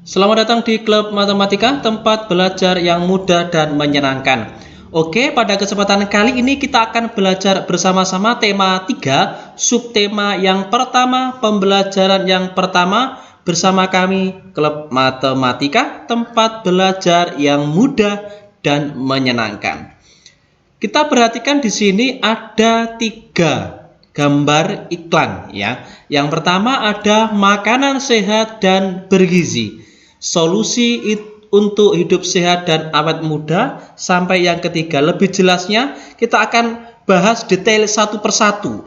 Selamat datang di Klub Matematika, tempat belajar yang mudah dan menyenangkan. Oke, pada kesempatan kali ini kita akan belajar bersama-sama tema 3, subtema yang pertama, pembelajaran yang pertama bersama kami Klub Matematika, tempat belajar yang mudah dan menyenangkan. Kita perhatikan di sini ada 3 gambar iklan ya. Yang pertama ada makanan sehat dan bergizi. Solusi untuk hidup sehat dan awet muda. Sampai yang ketiga, lebih jelasnya kita akan bahas detail satu persatu.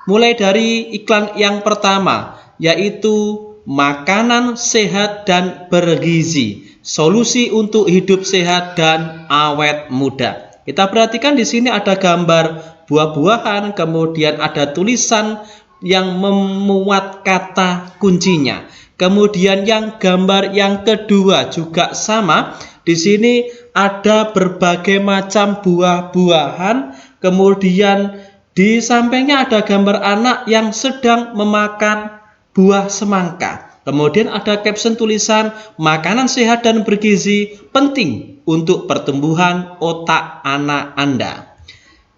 Mulai dari iklan yang pertama, yaitu makanan sehat dan bergizi. Solusi untuk hidup sehat dan awet muda. Kita perhatikan di sini ada gambar buah-buahan, kemudian ada tulisan yang memuat kata kuncinya. Kemudian yang gambar yang kedua juga sama. Di sini ada berbagai macam buah-buahan. Kemudian di sampingnya ada gambar anak yang sedang memakan buah semangka. Kemudian ada caption tulisan makanan sehat dan bergizi penting untuk pertumbuhan otak anak Anda.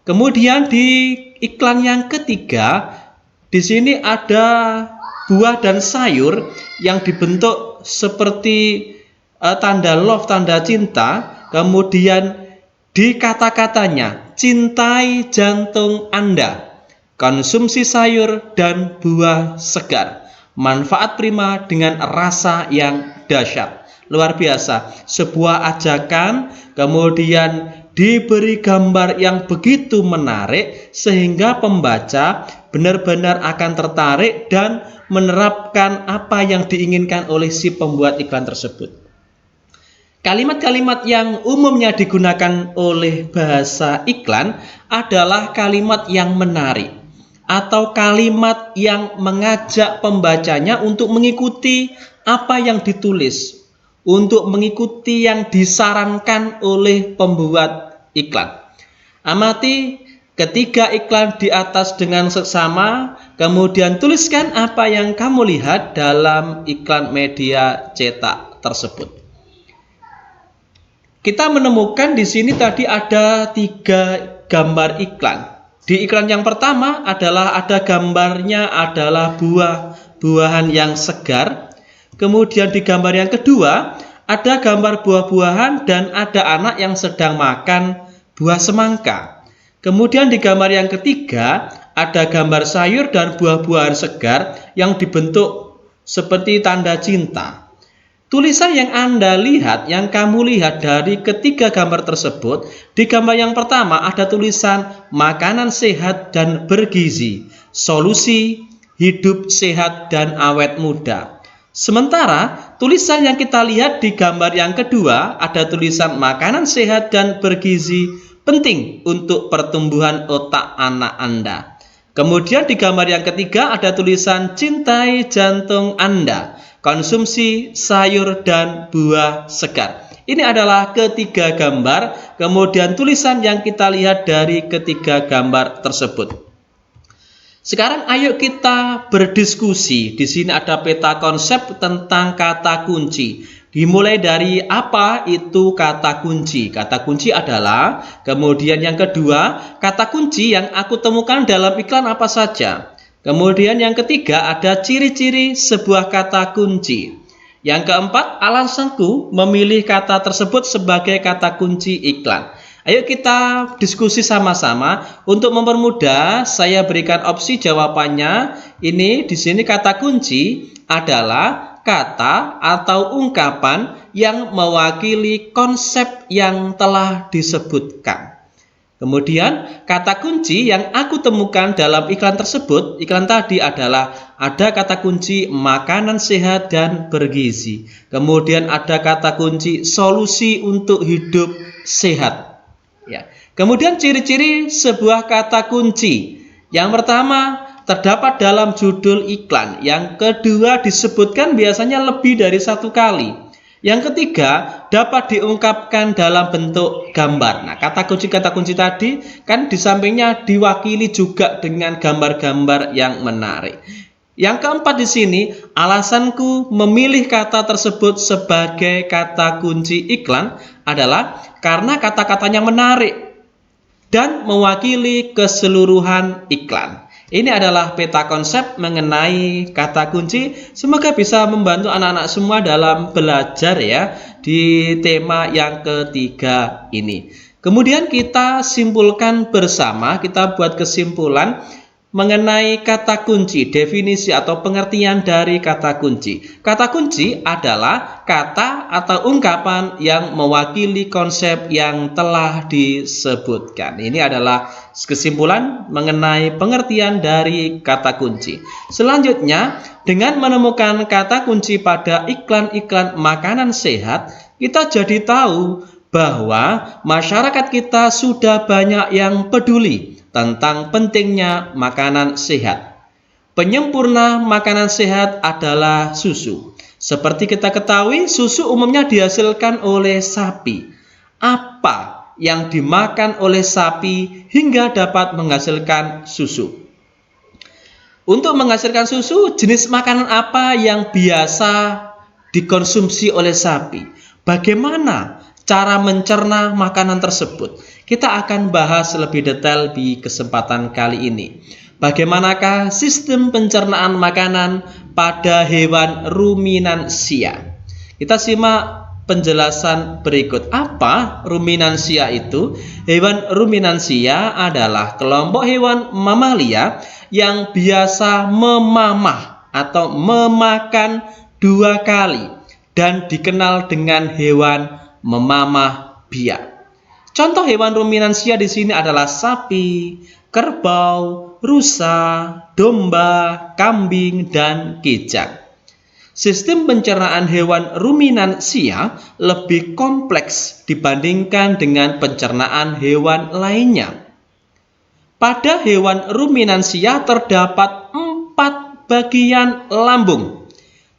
Kemudian di iklan yang ketiga, di sini ada buah dan sayur yang dibentuk seperti tanda love, tanda cinta. Kemudian di kata-katanya, cintai jantung Anda, konsumsi sayur dan buah segar, manfaat prima dengan rasa yang dahsyat. Luar biasa, sebuah ajakan, kemudian diberi gambar yang begitu menarik sehingga pembaca benar-benar akan tertarik dan menerapkan apa yang diinginkan oleh si pembuat iklan tersebut. Kalimat-kalimat yang umumnya digunakan oleh bahasa iklan adalah kalimat yang menarik atau kalimat yang mengajak pembacanya untuk mengikuti apa yang ditulis, untuk mengikuti yang disarankan oleh pembuat iklan. Amati ketiga iklan di atas dengan seksama, kemudian tuliskan apa yang kamu lihat dalam iklan media cetak tersebut. Kita menemukan di sini tadi ada 3 gambar iklan. Di iklan yang pertama adalah ada gambarnya adalah buah-buahan yang segar. Kemudian di gambar yang kedua ada gambar buah-buahan dan ada anak yang sedang makan buah semangka. Kemudian di gambar yang ketiga ada gambar sayur dan buah-buahan segar yang dibentuk seperti tanda cinta. Tulisan yang Anda lihat, yang kamu lihat dari ketiga gambar tersebut, di gambar yang pertama ada tulisan makanan sehat dan bergizi, solusi hidup sehat dan awet muda. Sementara tulisan yang kita lihat di gambar yang kedua ada tulisan makanan sehat dan bergizi penting untuk pertumbuhan otak anak Anda. Kemudian di gambar yang ketiga ada tulisan cintai jantung Anda, konsumsi sayur dan buah segar. Ini adalah ketiga gambar, kemudian tulisan yang kita lihat dari ketiga gambar tersebut. Sekarang ayo kita berdiskusi. Di sini ada peta konsep tentang kata kunci. Dimulai dari apa itu kata kunci. Kata kunci adalah, kemudian yang kedua, kata kunci yang aku temukan dalam iklan apa saja. Kemudian yang ketiga ada ciri-ciri sebuah kata kunci. Yang keempat, alasanku memilih kata tersebut sebagai kata kunci iklan. Ayo kita diskusi sama-sama. Untuk mempermudah, saya berikan opsi jawabannya. Ini di sini kata kunci adalah kata atau ungkapan yang mewakili konsep yang telah disebutkan. Kemudian kata kunci yang aku temukan dalam iklan tersebut, iklan tadi adalah ada kata kunci makanan sehat dan bergizi. Kemudian ada kata kunci solusi untuk hidup sehat. Ya. Kemudian ciri-ciri sebuah kata kunci. Yang pertama terdapat dalam judul iklan. Yang kedua disebutkan biasanya lebih dari 1 kali. Yang ketiga dapat diungkapkan dalam bentuk gambar. Nah, kata kunci tadi kan di sampingnya diwakili juga dengan gambar-gambar yang menarik. Yang keempat di sini, alasanku memilih kata tersebut sebagai kata kunci iklan adalah karena kata-katanya menarik dan mewakili keseluruhan iklan. Ini adalah peta konsep mengenai kata kunci. Semoga bisa membantu anak-anak semua dalam belajar ya di tema yang ketiga ini. Kemudian kita simpulkan bersama, kita buat kesimpulan mengenai kata kunci, definisi atau pengertian dari kata kunci. Kata kunci adalah kata atau ungkapan yang mewakili konsep yang telah disebutkan. Ini adalah kesimpulan mengenai pengertian dari kata kunci. Selanjutnya, dengan menemukan kata kunci pada iklan-iklan makanan sehat, kita jadi tahu bahwa masyarakat kita sudah banyak yang peduli tentang pentingnya makanan sehat. Penyempurna makanan sehat adalah susu. Seperti kita ketahui, susu umumnya dihasilkan oleh sapi. Apa yang dimakan oleh sapi hingga dapat menghasilkan susu? Untuk menghasilkan susu, jenis makanan apa yang biasa dikonsumsi oleh sapi? Bagaimana cara mencerna makanan tersebut? Kita akan bahas lebih detail di kesempatan kali ini. Bagaimanakah sistem pencernaan makanan pada hewan ruminansia? Kita simak penjelasan berikut. Apa ruminansia itu? Hewan ruminansia adalah kelompok hewan mamalia yang biasa memamah atau memakan 2 kali dan dikenal dengan hewan memamah biak. Contoh hewan ruminansia di sini adalah sapi, kerbau, rusa, domba, kambing, dan kijang. Sistem pencernaan hewan ruminansia lebih kompleks dibandingkan dengan pencernaan hewan lainnya. Pada hewan ruminansia terdapat 4 bagian lambung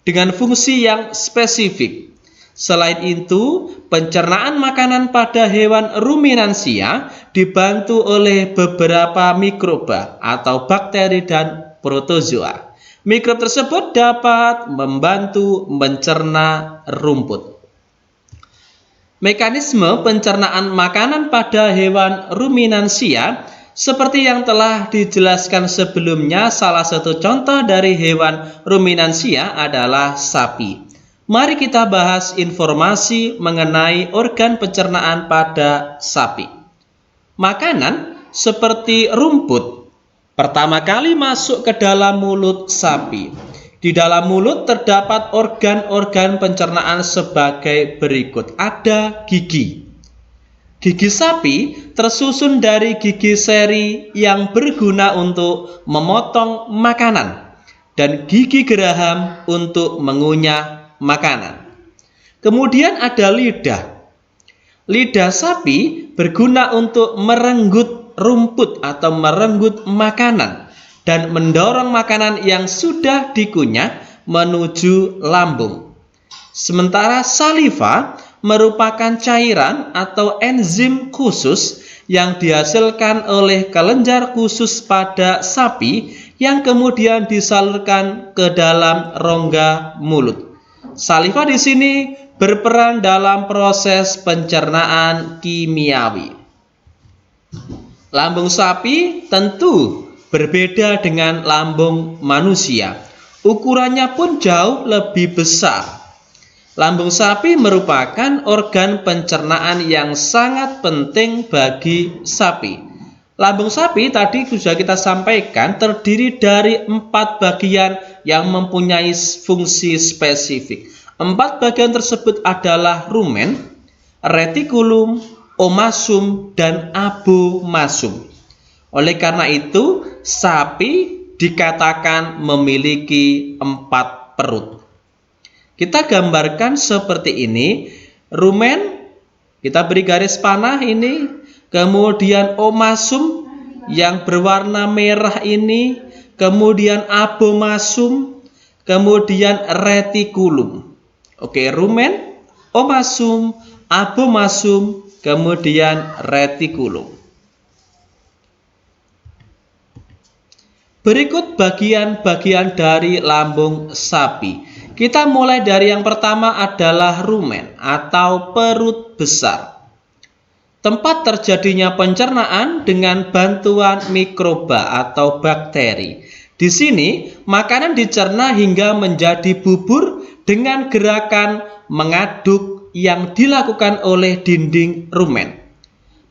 dengan fungsi yang spesifik. Selain itu, pencernaan makanan pada hewan ruminansia dibantu oleh beberapa mikroba atau bakteri dan protozoa. Mikrob tersebut dapat membantu mencerna rumput. Mekanisme pencernaan makanan pada hewan ruminansia seperti yang telah dijelaskan sebelumnya, salah satu contoh dari hewan ruminansia adalah sapi. Mari kita bahas informasi mengenai organ pencernaan pada sapi. Makanan seperti rumput pertama kali masuk ke dalam mulut sapi. Di dalam mulut terdapat organ-organ pencernaan sebagai berikut. Ada gigi. Gigi sapi tersusun dari gigi seri yang berguna untuk memotong makanan dan gigi geraham untuk mengunyah makanan. Kemudian ada lidah. Lidah sapi berguna untuk merenggut rumput atau merenggut makanan dan mendorong makanan yang sudah dikunyah menuju lambung. Sementara saliva merupakan cairan atau enzim khusus yang dihasilkan oleh kelenjar khusus pada sapi yang kemudian disalurkan ke dalam rongga mulut. Saliva di sini berperan dalam proses pencernaan kimiawi. Lambung sapi tentu berbeda dengan lambung manusia. Ukurannya pun jauh lebih besar. Lambung sapi merupakan organ pencernaan yang sangat penting bagi sapi. Lambung sapi tadi sudah kita sampaikan terdiri dari 4 bagian yang mempunyai fungsi spesifik. 4 bagian tersebut adalah rumen, retikulum, omasum, dan abomasum. Oleh karena itu, sapi dikatakan memiliki 4 perut. Kita gambarkan seperti ini. Rumen, kita beri garis panah ini. Kemudian omasum yang berwarna merah ini. Kemudian abomasum. Kemudian retikulum. Oke, rumen, omasum, abomasum, kemudian retikulum. Berikut bagian-bagian dari lambung sapi. Kita mulai dari yang pertama adalah rumen atau perut besar. Tempat terjadinya pencernaan dengan bantuan mikroba atau bakteri. Di sini, makanan dicerna hingga menjadi bubur dengan gerakan mengaduk yang dilakukan oleh dinding rumen.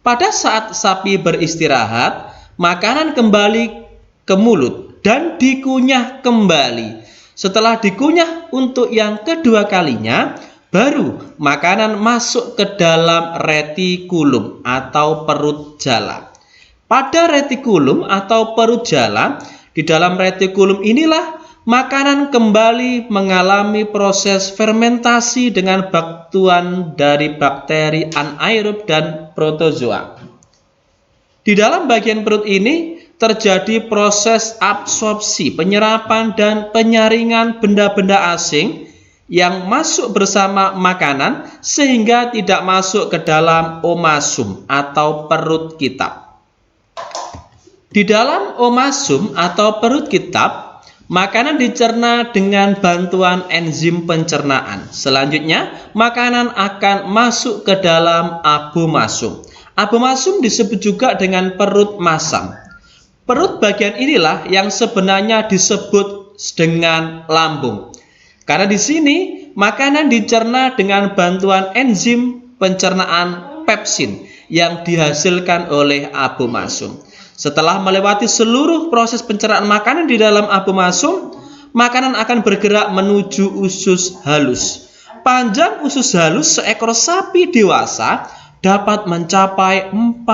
Pada saat sapi beristirahat, makanan kembali ke mulut dan dikunyah kembali. Setelah dikunyah untuk yang kedua kalinya, baru makanan masuk ke dalam retikulum atau perut jala. Pada retikulum atau perut jala, di dalam retikulum inilah makanan kembali mengalami proses fermentasi dengan bantuan dari bakteri anaerob dan protozoa. Di dalam bagian perut ini terjadi proses absorpsi, penyerapan dan penyaringan benda-benda asing yang masuk bersama makanan sehingga tidak masuk ke dalam omasum atau perut kitab. Di dalam omasum atau perut kitab, makanan dicerna dengan bantuan enzim pencernaan. Selanjutnya, makanan akan masuk ke dalam abomasum. Abomasum disebut juga dengan perut masam. Perut bagian inilah yang sebenarnya disebut dengan lambung. Karena di sini makanan dicerna dengan bantuan enzim pencernaan pepsin yang dihasilkan oleh abomasum. Setelah melewati seluruh proses pencernaan makanan di dalam abomasum, makanan akan bergerak menuju usus halus. Panjang usus halus seekor sapi dewasa dapat mencapai 40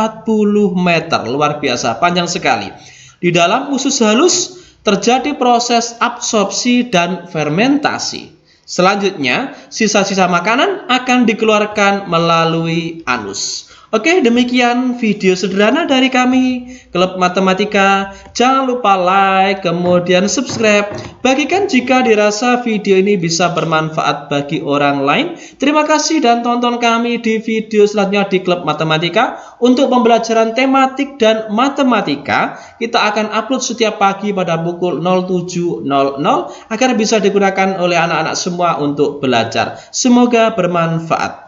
meter. Luar biasa, panjang sekali. Di dalam usus halus terjadi proses absorpsi dan fermentasi. Selanjutnya, sisa-sisa makanan akan dikeluarkan melalui anus. Oke, demikian video sederhana dari kami, Klub Matematika. Jangan lupa like, kemudian subscribe. Bagikan jika dirasa video ini bisa bermanfaat bagi orang lain. Terima kasih dan tonton kami di video selanjutnya di Klub Matematika. Untuk pembelajaran tematik dan matematika, kita akan upload setiap pagi pada pukul 07.00 agar bisa digunakan oleh anak-anak semua untuk belajar. Semoga bermanfaat.